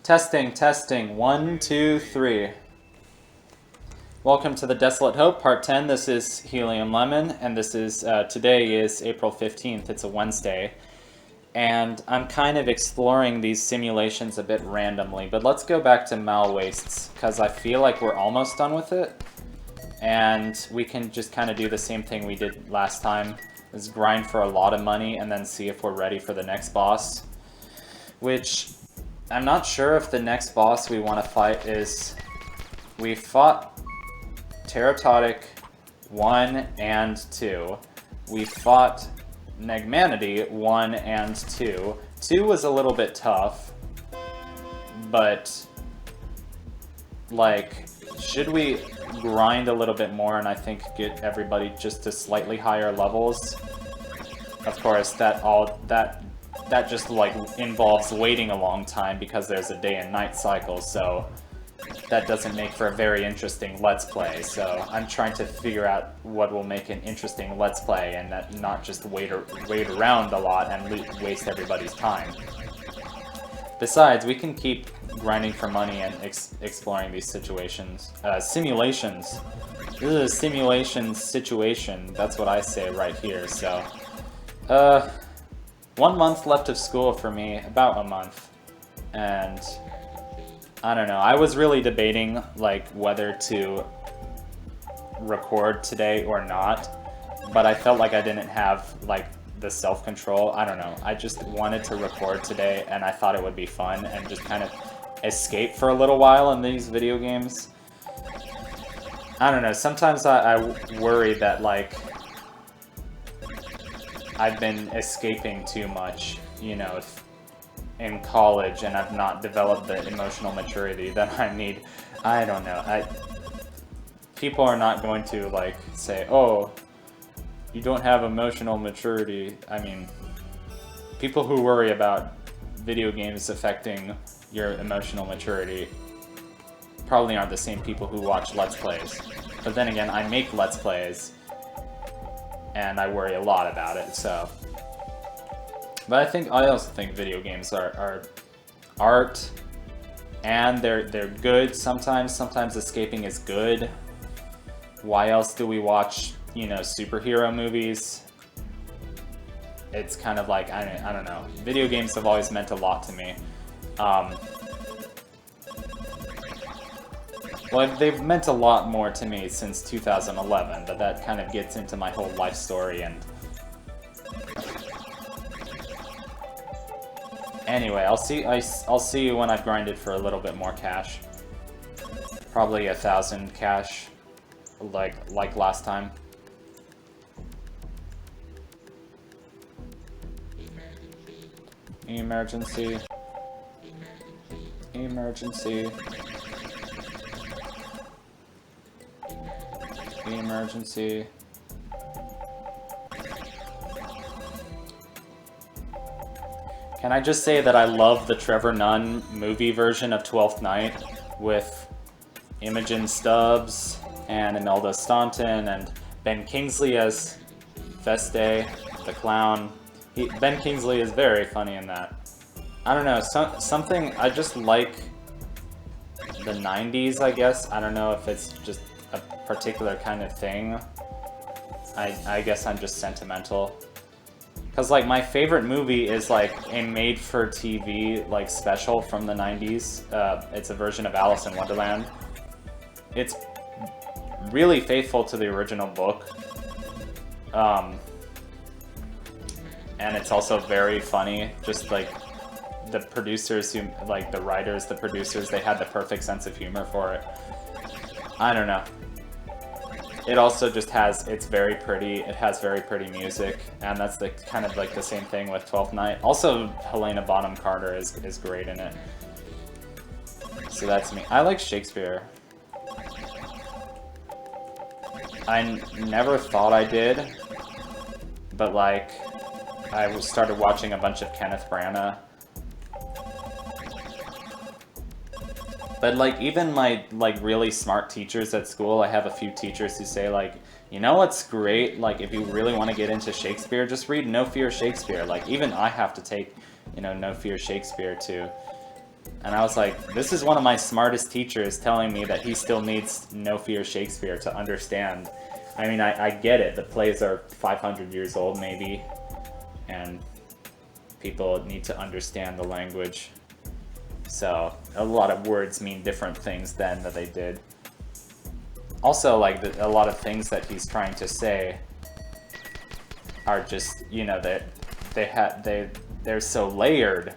Testing, testing. 1, 2, 3. Welcome to the Desolate Hope, Part 10. This is Helium Lemon, and this is, today is April 15th. It's a Wednesday. And I'm kind of exploring these simulations a bit randomly, but let's go back to Mal Wastes, because I feel like we're almost done with it. And we can just kind of do the same thing we did last time, is grind for a lot of money, and then see if we're ready for the next boss. Which, I'm not sure if the next boss we want to fight is... We fought Teratotic 1 and 2. We fought Negmanity 1 and 2. 2 was a little bit tough, but... like, should we grind a little bit more and I think get everybody just to slightly higher levels? Of course, that just like involves waiting a long time because there's a day and night cycle, so that doesn't make for a very interesting Let's Play. So I'm trying to figure out what will make an interesting Let's Play and not just wait around a lot and waste everybody's time. Besides, we can keep grinding for money and exploring these situations. Simulations. This is a simulation situation. That's what I say right here, so... 1 month left of school for me, about a month. And... I don't know, I was really debating, like, whether to record today or not. But I felt like I didn't have, like, the self-control. I don't know, I just wanted to record today and I thought it would be fun and just kind of escape for a little while in these video games. I don't know, sometimes I worry that, like, I've been escaping too much, you know, in college, and I've not developed the emotional maturity that I need. I don't know, people are not going to, like, say, oh, you don't have emotional maturity. I mean, people who worry about video games affecting your emotional maturity probably aren't the same people who watch Let's Plays. But then again, I make Let's Plays, and I worry a lot about it, so... But I also think video games are art, and they're good sometimes. Sometimes escaping is good. Why else do we watch, you know, superhero movies? It's kind of like, I don't know. Video games have always meant a lot to me. Well, they've meant a lot more to me since 2011, but that kind of gets into my whole life story and... Anyway, I'll see you when I've grinded for a little bit more cash. Probably 1,000 cash, like last time. Emergen-C. Emergen-C. Emergen-C. Can I just say that I love the Trevor Nunn movie version of 12th Night with Imogen Stubbs and Imelda Staunton and Ben Kingsley as Feste, the clown. Ben Kingsley is very funny in that. I don't know, something, I just like the 90s, I guess. I don't know if it's just a particular kind of thing. I guess I'm just sentimental. Because, like, my favorite movie is, like, a made-for-TV, like, special from the 90s. It's a version of Alice in Wonderland. It's really faithful to the original book. And it's also very funny. Just, like, the producers who, like, the writers, the producers, they had the perfect sense of humor for it. I don't know. It also just has, it's very pretty, it has very pretty music, and that's the kind of like the same thing with 12th Night. Also, Helena Bonham Carter is great in it. So that's me. I like Shakespeare. I never thought I did, but like, I started watching a bunch of Kenneth Branagh. But, like, even my, like, really smart teachers at school, I have a few teachers who say, like, you know what's great? Like, if you really want to get into Shakespeare, just read No Fear Shakespeare. Like, even I have to take, you know, No Fear Shakespeare to And I was like, this is one of my smartest teachers telling me that he still needs No Fear Shakespeare to understand. I mean, I get it. The plays are 500 years old, maybe. And people need to understand the language. So, a lot of words mean different things then than they did. Also, like, a lot of things that he's trying to say are just, you know, they're so layered.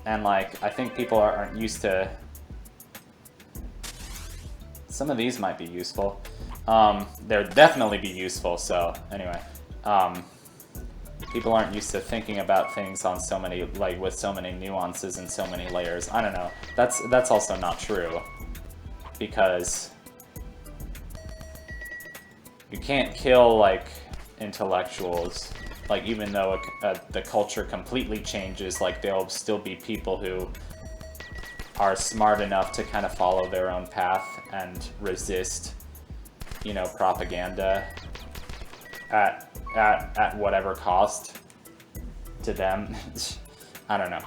And, like, I think people aren't used to... Some of these might be useful. They'll definitely be useful, so, anyway. People aren't used to thinking about things on so many, like, with so many nuances and so many layers. I don't know. That's also not true. Because you can't kill, like, intellectuals. Like, even though the culture completely changes, like, there'll still be people who are smart enough to kind of follow their own path and resist, you know, propaganda at whatever cost to them. I don't know.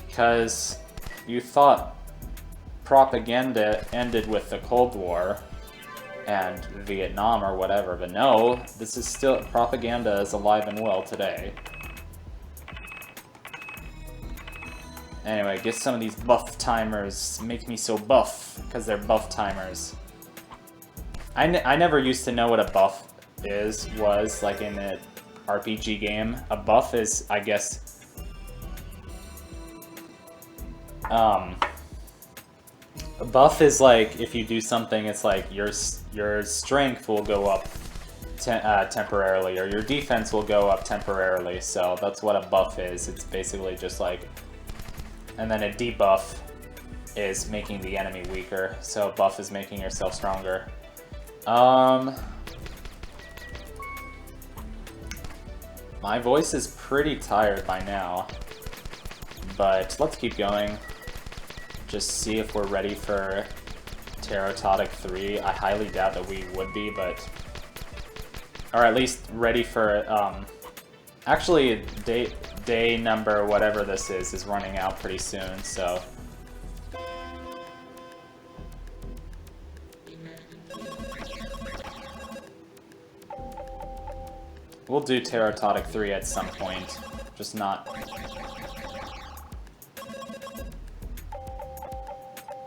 Because you thought propaganda ended with the Cold War and Vietnam or whatever, but no, this is still, propaganda is alive and well today. Anyway, get some of these buff timers. Make me so buff, because they're buff timers. I never used to know what a buff was, like in an RPG game. A buff is, I guess, a buff is like, if you do something, it's like your strength will go up temporarily, or your defense will go up temporarily, so that's what a buff is. It's basically just like... And then a debuff is making the enemy weaker, so a buff is making yourself stronger. My voice is pretty tired by now, but let's keep going. Just see if we're ready for Teratotic 3. I highly doubt that we would be, but... Or at least ready for, actually, day number, whatever this is running out pretty soon, so... We'll do Teratotic 3 at some point, just not...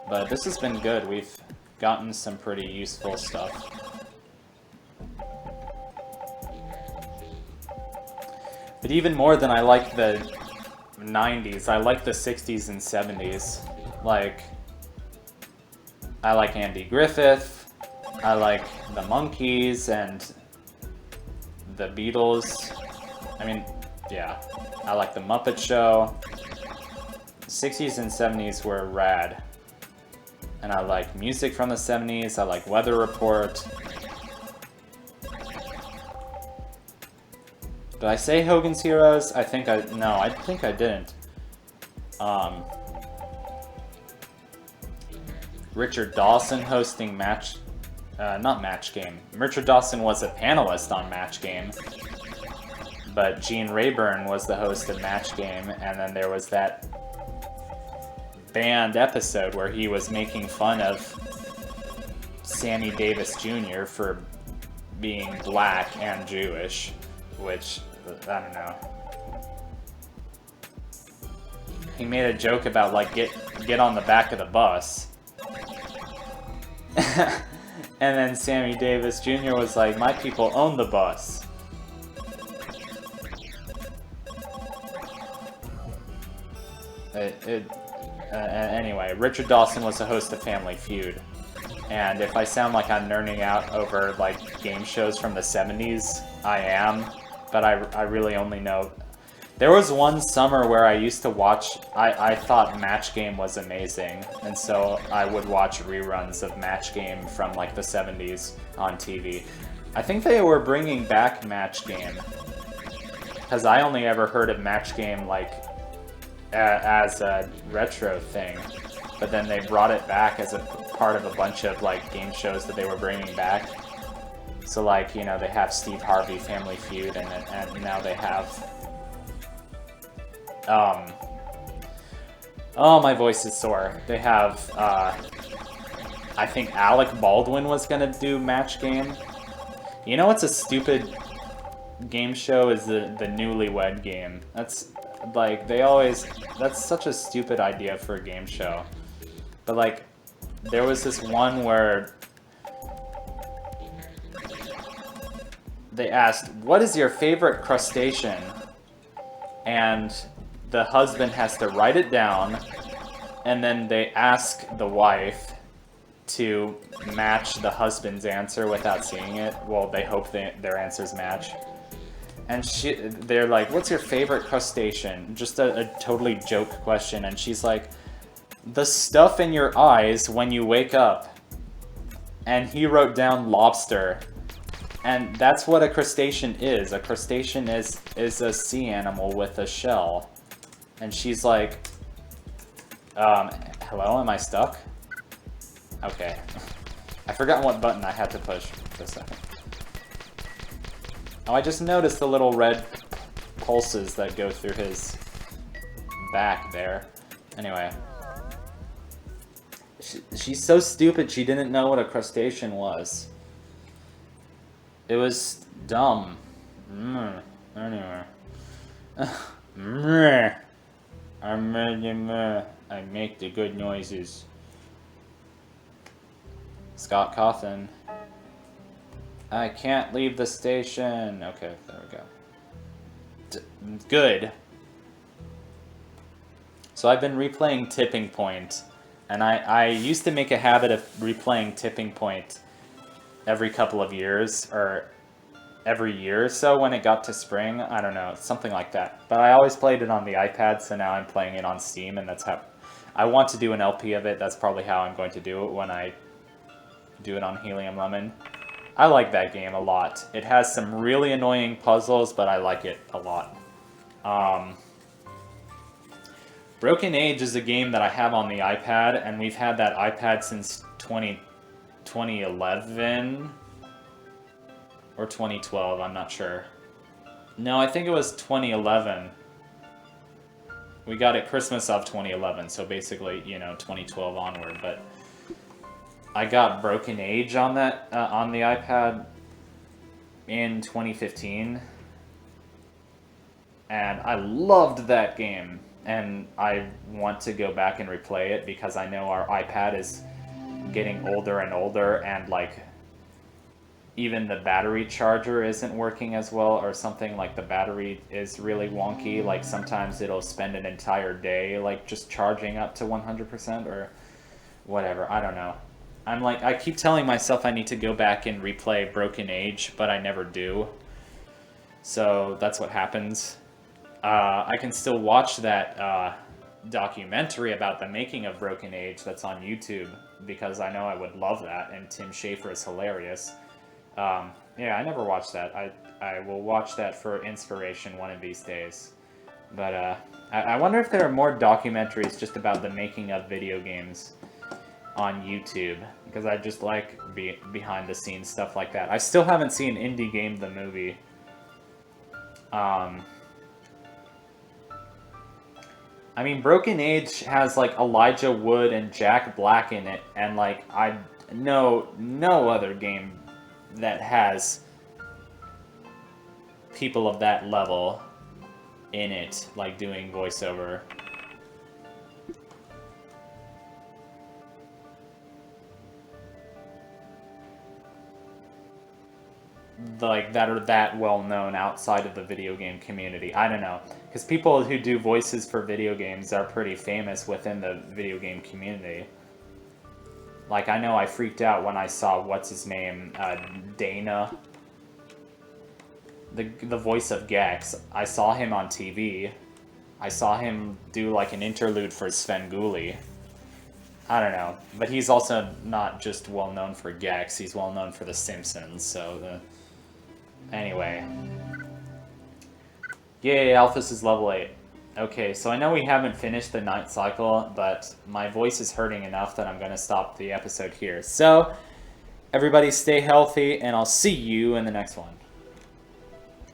But this has been good. We've gotten some pretty useful stuff. But even more than I like the 90s, I like the 60s and 70s. Like, I like Andy Griffith, I like the Monkees and the Beatles. I mean, yeah, I like the Muppet Show. 60s and 70s were rad. And I like music from the 70s, I like Weather Report. Did I say Hogan's Heroes? I think I didn't. Richard Dawson hosting not Match Game. Richard Dawson was a panelist on Match Game. But Gene Rayburn was the host of Match Game, and then there was that banned episode where he was making fun of Sammy Davis Jr. for being black and Jewish, which, I don't know. He made a joke about, like, get on the back of the bus. And then Sammy Davis Jr. was like, my people own the bus. Anyway, Richard Dawson was the host of Family Feud. And if I sound like I'm nerding out over, like, game shows from the 70s, I am. But I really only know... There was one summer where I used to watch... I thought Match Game was amazing. And so I would watch reruns of Match Game from, like, the 70s on TV. I think they were bringing back Match Game. Because I only ever heard of Match Game, like... as a retro thing, but then they brought it back as a part of a bunch of, like, game shows that they were bringing back. So, like, you know, they have Steve Harvey Family Feud, and now they have Oh, my voice is sore. They have, I think Alec Baldwin was gonna do Match Game. You know what's a stupid game show is the Newlywed Game. That's, like, that's such a stupid idea for a game show. But, like, there was this one where they asked, what is your favorite crustacean? And the husband has to write it down, and then they ask the wife to match the husband's answer without seeing it. Well, they hope their answers match. And they're like, what's your favorite crustacean? Just a totally joke question. And she's like, the stuff in your eyes when you wake up. And he wrote down lobster. And that's what a crustacean is. A crustacean is a sea animal with a shell. And she's like, hello, am I stuck? Okay. I forgot what button I had to push for a second. Oh, I just noticed the little red pulses that go through his back there. Anyway. She's so stupid she didn't know what a crustacean was. It was dumb. Anyway. I make the good noises. Scott Cawthon. I can't leave the station. Okay, there we go. Good. So I've been replaying Tipping Point, and I used to make a habit of replaying Tipping Point every couple of years, or every year or so when it got to spring. I don't know, something like that. But I always played it on the iPad, so now I'm playing it on Steam, and that's how... I want to do an LP of it. That's probably how I'm going to do it when I do it on Helium Lemon. I like that game a lot. It has some really annoying puzzles, but I like it a lot. Broken Age is a game that I have on the iPad, and we've had that iPad since 2011 or 2012, I'm not sure. No, I think it was 2011. We got it Christmas of 2011, so basically, you know, 2012 onward, but I got Broken Age on that on the iPad in 2015, and I loved that game, and I want to go back and replay it because I know our iPad is getting older and older, and like even the battery charger isn't working as well, or something. Like the battery is really wonky. Like sometimes it'll spend an entire day like just charging up to 100% or whatever. I don't know. I'm like, I keep telling myself I need to go back and replay Broken Age, but I never do. So that's what happens. I can still watch that documentary about the making of Broken Age that's on YouTube, because I know I would love that, and Tim Schafer is hilarious. Yeah, I never watched that. I will watch that for inspiration one of these days. But I wonder if there are more documentaries just about the making of video games on YouTube, because I just like behind the scenes stuff like that. I still haven't seen Indie Game the movie. I mean, Broken Age has like Elijah Wood and Jack Black in it, and like I know no other game that has people of that level in it, like doing voiceover. Like that are that well known outside of the video game community. I don't know, because people who do voices for video games are pretty famous within the video game community. Like I know I freaked out when I saw what's his name, Dana, the voice of Gex. I saw him on TV. I saw him do like an interlude for Svengoolie. I don't know, but he's also not just well known for Gex. He's well known for The Simpsons. So anyway. Yay, Alphys is level 8. Okay, so I know we haven't finished the night cycle, but my voice is hurting enough that I'm going to stop the episode here. So, everybody stay healthy, and I'll see you in the next one.